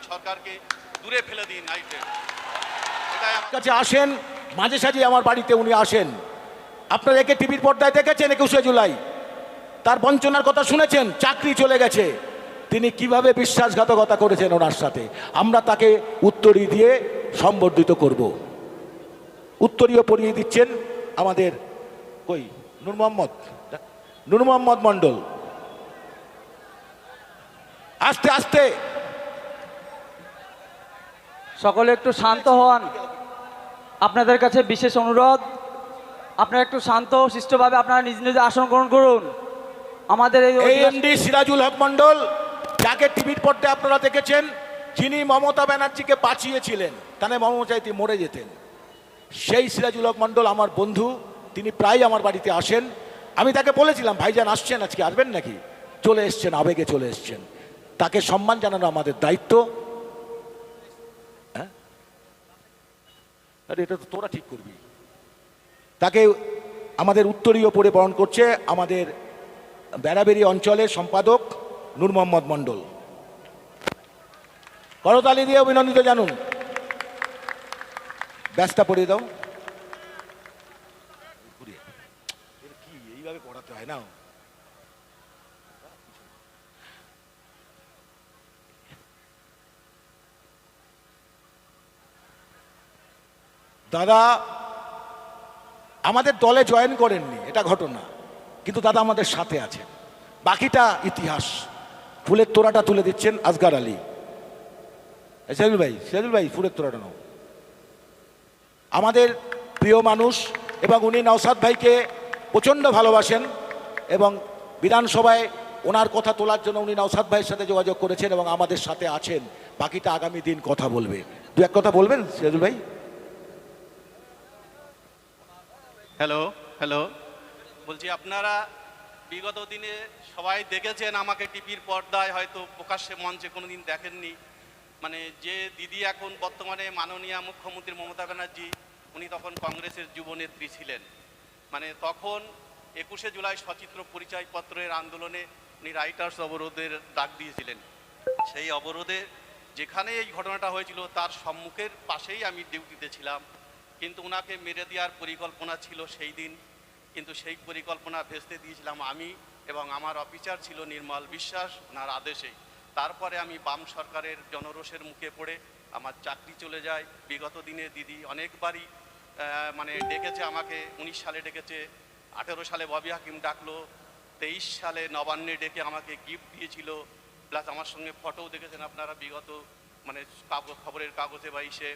সরকারকে দূরে ফেলে দিন। এটাই আমার কাছে আসেন, মাঝে সাঝে আমার বাড়িতে উনি আসেন। আপনারা একে টিভির পর্দায় দেখেছেন 21শে জুলাই, তার বঞ্চনার কথা শুনেছেন। চাকরি চলে গেছে, তিনি কিভাবে বিশ্বাসঘাতকতা করেছেন ওনার সাথে। আমরা তাকে উত্তরী দিয়ে সম্বর্ধিত করব। উত্তরীয় পরিয়ে দিচ্ছেন আমাদের কই নূর মোহাম্মদ মণ্ডল। আস্তে আস্তে সকলে একটু শান্ত হন। আপনাদের কাছে বিশেষ অনুরোধ, আপনারা একটু শান্ত শিষ্টভাবে আপনারা নিজ নিজ আসন গ্রহণ করুন। আমাদের এই এমডি সিরাজুল হক মণ্ডল, যাকে টিভির পর্দায় আপনারা দেখেছেন, যিনি মমতা ব্যানার্জিকে বাঁচিয়েছিলেন, তাহলে মমতা মরে যেতেন, সেই সিরাজুল হক মণ্ডল আমার বন্ধু। তিনি প্রায় আমার বাড়িতে আসেন। আমি তাকে বলেছিলাম, ভাইজান আসছেন, আজকে আসবেন নাকি? চলে এসছেন, আবেগে চলে এসছেন। তাকে সম্মান জানানো আমাদের দায়িত্ব। হ্যাঁ, আরে এটা তো তোরা ঠিক করবি। তাকে আমাদের উত্তরীয় পরে বরণ করছে আমাদের বেড়াবেড়ি অঞ্চলের সম্পাদক নূর মোহাম্মদ মণ্ডল। করতালি দিয়ে অভিনন্দিত জানুন। ব্যাসটা পড়িয়ে দাও। কি এইভাবে পড়াতে হয় না? দাদা আমাদের দলে জয়েন করেননি, এটা ঘটনা, কিন্তু দাদা আমাদের সাথে আছে। বাকিটা ইতিহাস। ফুলের তোড়াটা তুলে দিচ্ছেন আসগার আলী। সিরাজুল ভাই ফুলের তোড়াটা নাও। আমাদের প্রিয় মানুষ, এবং উনি নওশাদ ভাইকে প্রচণ্ড ভালোবাসেন, এবং বিধানসভায় ওনার কথা তোলার জন্য উনি নওশাদ ভাইয়ের সাথে যোগাযোগ করেছেন এবং আমাদের সাথে আছেন। বাকিটা আগামী দিন কথা বলবে। দু এক কথা বলবেন সিরাজুল ভাই? হ্যালো হ্যালো বলছি, আপনারা বিগত দিনে সবাই দেখেছেন আমাকে টিভির পর্দায়, হয়তো প্রকাশ্যে মঞ্চে কোনোদিন দেখেননি। মানে যে দিদি এখন বর্তমানে মাননীয় মুখ্যমন্ত্রী মমতা ব্যানার্জি, উনি তখন কংগ্রেসের যুবনেত্রী ছিলেন। মানে তখন 21শে জুলাই সচিত্র পরিচয়পত্রের আন্দোলনে উনি রাইটার্স অবরোধের ডাক দিয়েছিলেন। সেই অবরোধে যেখানে এই ঘটনাটা হয়েছিল তার সম্মুখের পাশেই আমি ডিউটিতে ছিলাম। কিন্তু ওনাকে মেরে দেওয়ার পরিকল্পনা ছিল সেই দিন, কিন্তু সেই পরিকল্পনা ভেস্তে দিয়েছিলাম আমি, এবং আমার অফিসার ছিল নির্মল বিশ্বাস, ওনার আদেশেই। তারপরে আমি বাম সরকারের জনরোষের মুখে পড়ে আমার চাকরি চলে যায়। বিগত দিনে দিদি অনেকবারই মানে ডেকেছে আমাকে। 19 সালে ডেকেছে, 18 সালে ববি হাকিম ডাকলো, 23 সালে নবান্নে ডেকে আমাকে গিফট দিয়েছিল, প্লাস আমার সঙ্গে ফটোও দেখেছেন আপনারা বিগত মানে খবরের কাগজে বা ইসে।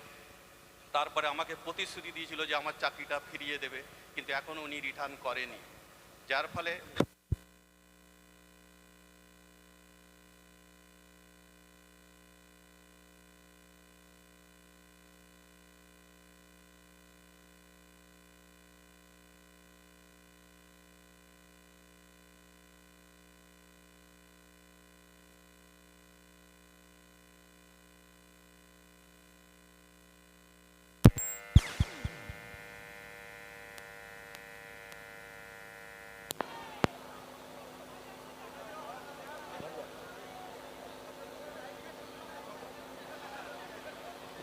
তারপরে আমাকে প্রতিশ্রুতি দিয়েছিল যে আমার চাকরিটা ফিরিয়ে দেবে, কিন্তু এখনও উনি রিটার্ন করেনি, যার ফলে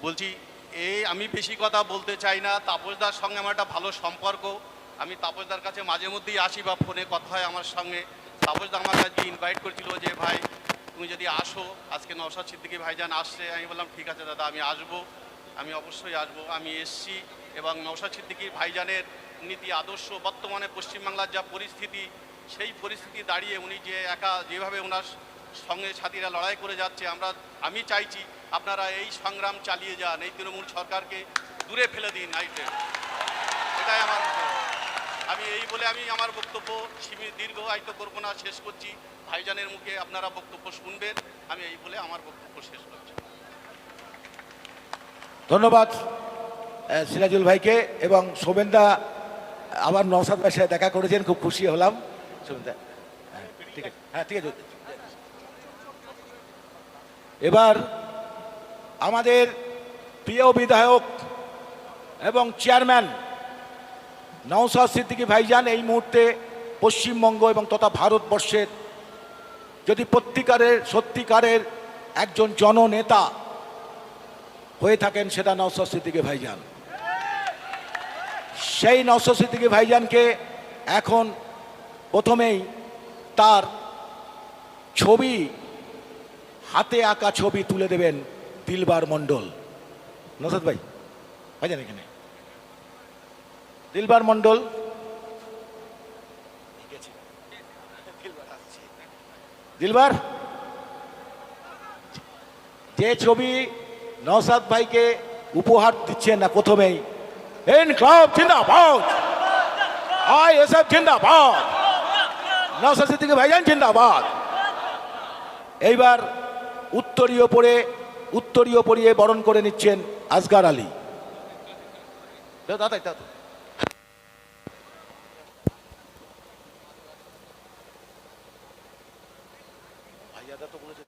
বলছি আমি বেশি কথা বলতে চাই না। তাপসদার সঙ্গে আমার একটা ভালো সম্পর্ক। আমি তাপসদার কাছে মাঝে মধ্যেই আসি বা ফোনে কথা হয় আমার সঙ্গে। তাপসদা আমার কাছে ইনভাইট করেছিল যে ভাই তুমি যদি আসো, আজকে নওশাদ সিদ্দিকী ভাইজান আসছে। আমি বললাম ঠিক আছে দাদা, আমি আসবো, আমি অবশ্যই আসবো। আমি এসছি, এবং নওশাদ সিদ্দিকী ভাইজানের নীতি আদর্শ, বর্তমানে পশ্চিমবাংলার যা পরিস্থিতি, সেই পরিস্থিতি দাঁড়িয়ে উনি যে একা যেভাবে ওনার সঙ্গে সাথীরা লড়াই করে যাচ্ছে, আমি চাইছি আপনারা এই সংগ্রাম চালিয়ে যান, এই তৃণমূল সরকারকে দূরে ফেলে দিন। এটাই আমার, আমি এই বলে আমি আমার বক্তব্য দীর্ঘায়িত করবো না, শেষ করছি। ভাইজানের মুখে আপনারা বক্তব্য শুনবেন, আমি এই বলে আমার বক্তব্য শেষ করছি। ধন্যবাদ সিরাজুল ভাইকে। এবং শোভেনদা আবার নওশাদ ভাইয়ের সাথে দেখা করেছেন, খুব খুশি হলাম। শোভেনদা ঠিক আছে, হ্যাঁ ঠিক আছে। এবার আমাদের প্রিয় বিধায়ক এবং চেয়ারম্যান নওশাদ সিদ্দিকী ভাইজান এই মুহূর্তে পশ্চিমবঙ্গ এবং তথা ভারতবর্ষের যদি সত্যিকারের একজন জননেতা, হয়ে থাকেন সেটা নওশাদ সিদ্দিকী ভাইজান। সেই নওশাদ সিদ্দিকী ভাইজানকে এখন প্রথমেই তার ছবি, হাতে আঁকা ছবি তুলে দেবেন দিলবার মণ্ডল। নওশাদ ভাই ভাইজান এখানে দিলবার মণ্ডল, দিলবার যে ছবি নওশাদ ভাইকে উপহার দিচ্ছেন না প্রথমেই, ইনকলাব জিন্দাবাদ, আইএসএফ জিন্দাবাদ, নওশাদ সিদ্দিকী ভাইজান জিন্দাবাদ। এইবার উত্তরীয় পরিয়ে বরণ করে নিচ্ছেন আসগার আলী। দাদা